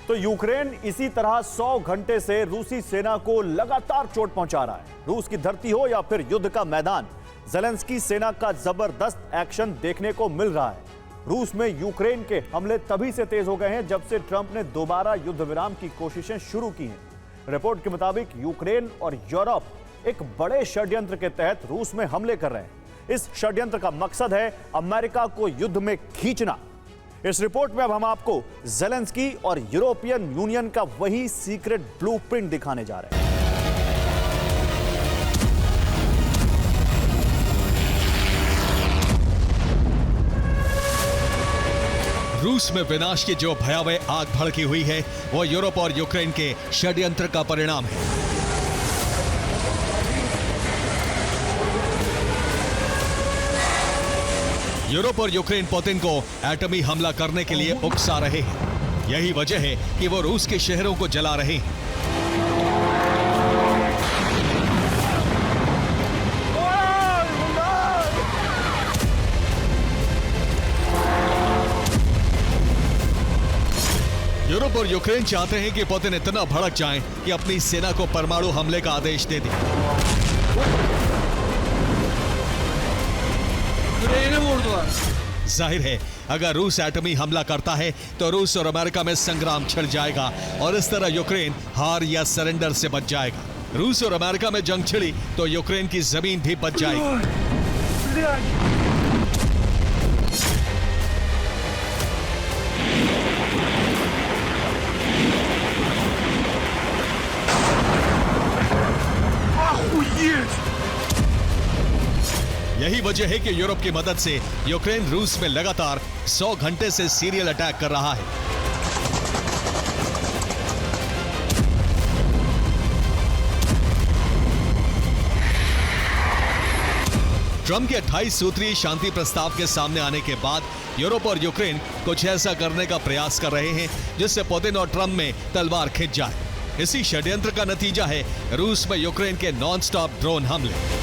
तो यूक्रेन इसी तरह 100 घंटे से रूसी सेना को लगातार चोट पहुंचा रहा है। रूस की धरती हो या फिर युद्ध का मैदान, ज़ेलेंस्की सेना का जबरदस्त एक्शन देखने को मिल रहा है। रूस में यूक्रेन के हमले तभी से तेज हो गए हैं जब से ट्रंप ने दोबारा युद्ध विराम की कोशिशें शुरू की हैं। रिपोर्ट के मुताबिक यूक्रेन और यूरोप एक बड़े षड्यंत्र के तहत रूस में हमले कर रहे हैं। इस षड्यंत्र का मकसद है अमेरिका को युद्ध में खींचना। इस रिपोर्ट में अब हम आपको ज़ेलेंस्की और यूरोपियन यूनियन का वही सीक्रेट ब्लूप्रिंट दिखाने जा रहे हैं। रूस में विनाश की जो भयावह आग भड़की हुई है वो यूरोप और यूक्रेन के षड्यंत्र का परिणाम है। यूरोप और यूक्रेन पुतिन को एटमी हमला करने के लिए उकसा रहे हैं। यही वजह है कि वो रूस के शहरों को जला रहे हैं। यूरोप और यूक्रेन चाहते हैं कि पुतिन इतना भड़क जाएं कि अपनी सेना को परमाणु हमले का आदेश दे दें। जाहिर है अगर रूस एटमी हमला करता है तो रूस और अमेरिका में संग्राम छिड़ जाएगा और इस तरह यूक्रेन हार या सरेंडर से बच जाएगा। रूस और अमेरिका में जंग छिड़ी तो यूक्रेन की जमीन भी बच जाएगी। यही वजह है कि यूरोप की मदद से यूक्रेन रूस में लगातार 100 घंटे से सीरियल अटैक कर रहा है। ट्रंप के 28 सूत्रीय शांति प्रस्ताव के सामने आने के बाद यूरोप और यूक्रेन कुछ ऐसा करने का प्रयास कर रहे हैं जिससे पुतिन और ट्रंप में तलवार खिंच जाए। इसी षड्यंत्र का नतीजा है रूस में यूक्रेन के नॉन-स्टॉप ड्रोन हमले।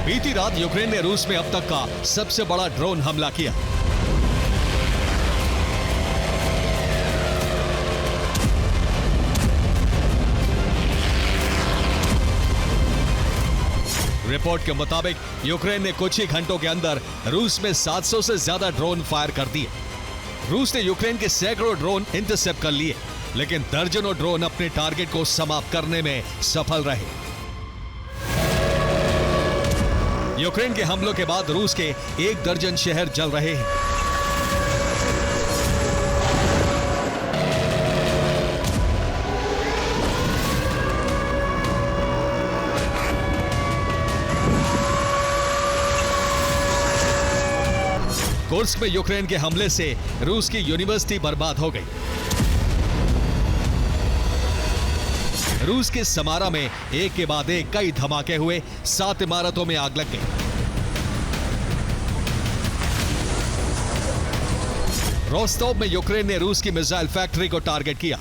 बीती रात यूक्रेन ने रूस में अब तक का सबसे बड़ा ड्रोन हमला किया। रिपोर्ट के मुताबिक यूक्रेन ने कुछ ही घंटों के अंदर रूस में 700 से ज्यादा ड्रोन फायर कर दिए। रूस ने यूक्रेन के सैकड़ों ड्रोन इंटरसेप्ट कर लिए, लेकिन दर्जनों ड्रोन अपने टारगेट को समाप्त करने में सफल रहे। यूक्रेन के हमलों के बाद रूस के 1 दर्जन शहर जल रहे हैं। कुर्स्क में यूक्रेन के हमले से रूस की यूनिवर्सिटी बर्बाद हो गई। रूस के समारा में एक के बाद एक कई धमाके हुए, 7 इमारतों में आग लग गई। रोस्टोव में यूक्रेन ने रूस की मिसाइल फैक्ट्री को टारगेट किया।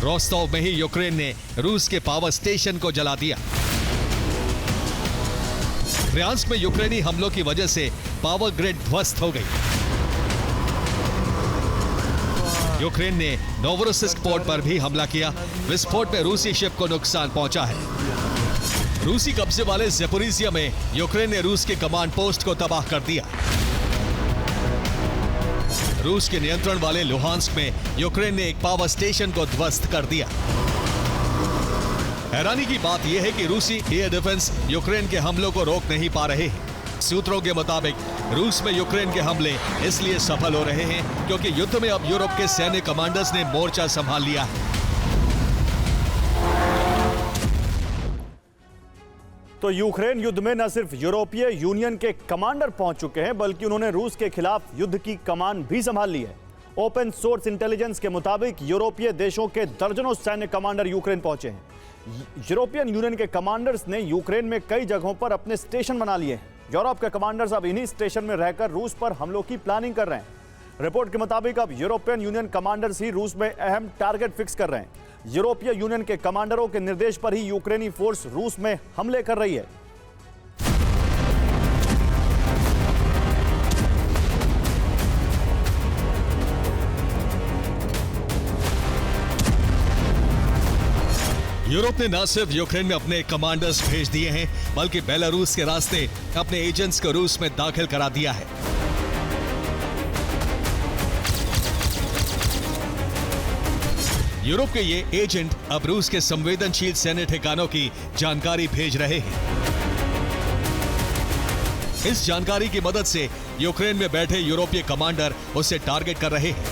रोस्टोव में ही यूक्रेन ने रूस के पावर स्टेशन को जला दिया। ब्रियांस्क में यूक्रेनी हमलों की वजह से पावर ग्रिड ध्वस्त हो गई। यूक्रेन ने नोवरोसिस्क पोर्ट पर भी हमला किया। विस्फोट में रूसी शिप को नुकसान पहुंचा है। रूसी कब्जे वाले ज़ेपोरिजिया में यूक्रेन ने रूस के कमांड पोस्ट को तबाह कर दिया। रूस के नियंत्रण वाले लुहांस्क में यूक्रेन ने एक पावर स्टेशन को ध्वस्त कर दिया। हैरानी की बात यह है कि रूसी एयर डिफेंस यूक्रेन के हमलों को रोक नहीं पा रहे हैं। सूत्रों के मुताबिक रूस में यूक्रेन के हमले इसलिए सफल हो रहे हैं क्योंकि युद्ध में अब यूरोप के सैन्य कमांडर्स ने मोर्चा संभाल लिया है। तो यूक्रेन युद्ध में न सिर्फ यूरोपीय यूनियन के कमांडर पहुंच चुके हैं, बल्कि उन्होंने रूस के खिलाफ युद्ध की कमान भी संभाल ली है। ओपन सोर्स इंटेलिजेंस के मुताबिक यूरोपीय देशों के दर्जनों सैन्य कमांडर यूक्रेन पहुंचे हैं। यूरोपियन यूनियन के कमांडर्स ने यूक्रेन में कई जगहों पर अपने स्टेशन बना लिए हैं। यूरोप के कमांडर्स अब इन्हीं स्टेशन में रहकर रूस पर हमलों की प्लानिंग कर रहे हैं। रिपोर्ट के मुताबिक अब यूरोपियन यूनियन कमांडर्स ही रूस में अहम टारगेट फिक्स कर रहे हैं। यूरोपीय यूनियन के कमांडरों के निर्देश पर ही यूक्रेनी फोर्स रूस में हमले कर रही है। यूरोप ने न सिर्फ यूक्रेन में अपने कमांडर्स भेज दिए हैं, बल्कि बेलारूस के रास्ते अपने एजेंट्स को रूस में दाखिल करा दिया है। यूरोप के ये एजेंट अब रूस के संवेदनशील सैन्य ठिकानों की जानकारी भेज रहे हैं। इस जानकारी की मदद से यूक्रेन में बैठे यूरोपीय कमांडर उसे टारगेट कर रहे हैं।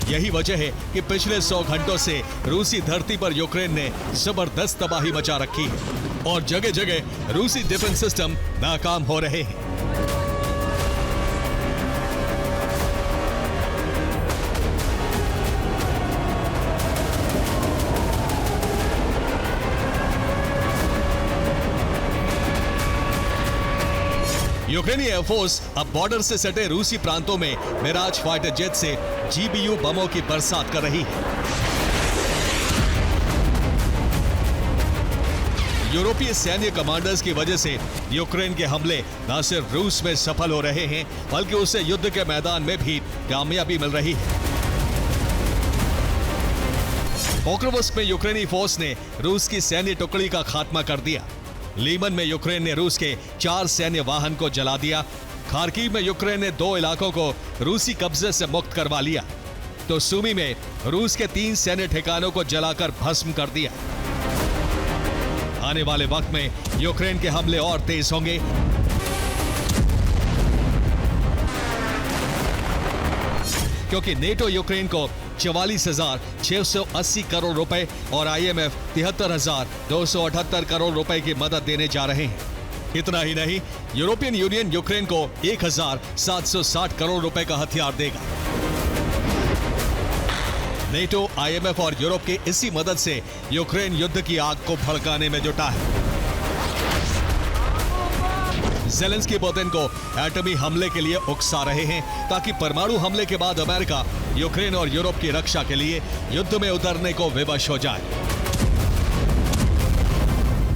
यही वजह है कि पिछले 100 घंटों से रूसी धरती पर यूक्रेन ने जबरदस्त तबाही मचा रखी है और जगह जगह रूसी डिफेंस सिस्टम नाकाम हो रहे हैं। यूक्रेनी एयरफोर्स अब बॉर्डर से सटे रूसी प्रांतों में मिराज फाइटर जेट से जीबीयू बमों की बरसात कर रही है। यूरोपीय सैन्य कमांडर्स की वजह से यूक्रेन के हमले न सिर्फ रूस में सफल हो रहे हैं, बल्कि उसे युद्ध के मैदान में भी कामयाबी मिल रही है। पोक्रोवस्क में यूक्रेनी फोर्स ने रूस की सैन्य टुकड़ी का खात्मा कर दिया। लीमन में यूक्रेन ने रूस के 4 सैन्य वाहन को जला दिया। खार्किव में यूक्रेन ने 2 इलाकों को रूसी कब्जे से मुक्त करवा लिया। तो सूमी में रूस के 3 सैन्य ठिकानों को जलाकर भस्म कर दिया। आने वाले वक्त में यूक्रेन के हमले और तेज होंगे। क्योंकि नेटो यूक्रेन को 44,680 करोड़ रुपए और IMF 73,278 करोड़ रुपए की मदद देने जा रहे हैं। इतना ही नहीं, यूरोपियन यूनियन यूक्रेन को 1,760 करोड़ रुपए का हथियार देगा। नेटो, IMF और यूरोप की इसी मदद से यूक्रेन युद्ध की आग को भड़काने में जुटा है। ज़ेलेंस्की पुतिन को एटमी हमले के लिए उकसा रहे हैं, ताकि परमाणु हमले के बाद अमेरिका यूक्रेन और यूरोप की रक्षा के लिए युद्ध में उतरने को विवश हो जाए।